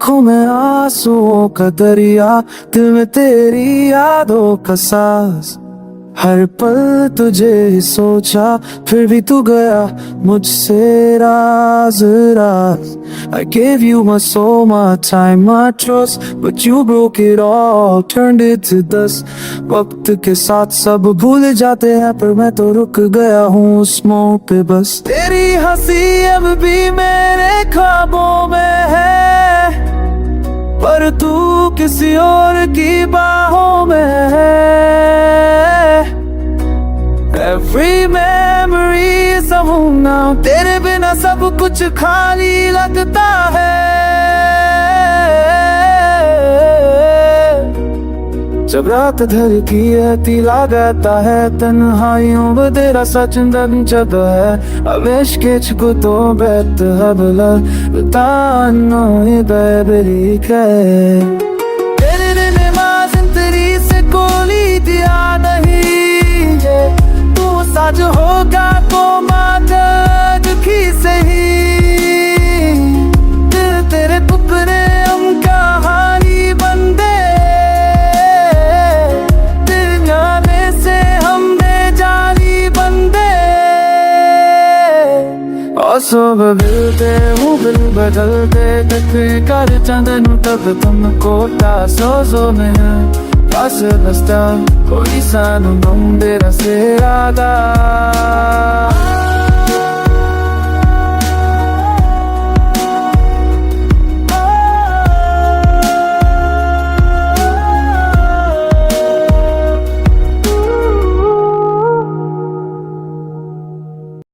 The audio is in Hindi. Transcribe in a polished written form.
आंखों में आंसुओं का दरिया, दिल में तेरी यादों का साज। हर पल तुझे सोचा, फिर भी तू गया मुझसे राज राज। I gave you my soul, my time, my trust, but you broke it all, turned it to dust. वक्त के साथ सब भूल जाते हैं, पर मैं तो रुक गया हूँ उस मोड़ पे बस। तेरी हंसी अब भी मेरे ख्वाबों में है, पर तू किसी और की बाहों में है। Every memory is a home now, तेरे बिना सब कुछ खाली लगता है। जब रात ढलती है तिला गाता है, तन्हाइयों में तेरा सच जब है। अब इश्क को तो बेत हबला बतानो ये बेबरी के तेरे नमाज तेरी से कोली दिया नहीं है। तू सच होगा तो माता दुखी सही, दिल तेरे टुकड़े हम कहानी बंदे, सब मिलते हूँ बिल बदलते तक कर चंदन तब तुमको तासों में है। पास बसता कोई सा नुम तेरा से राधा।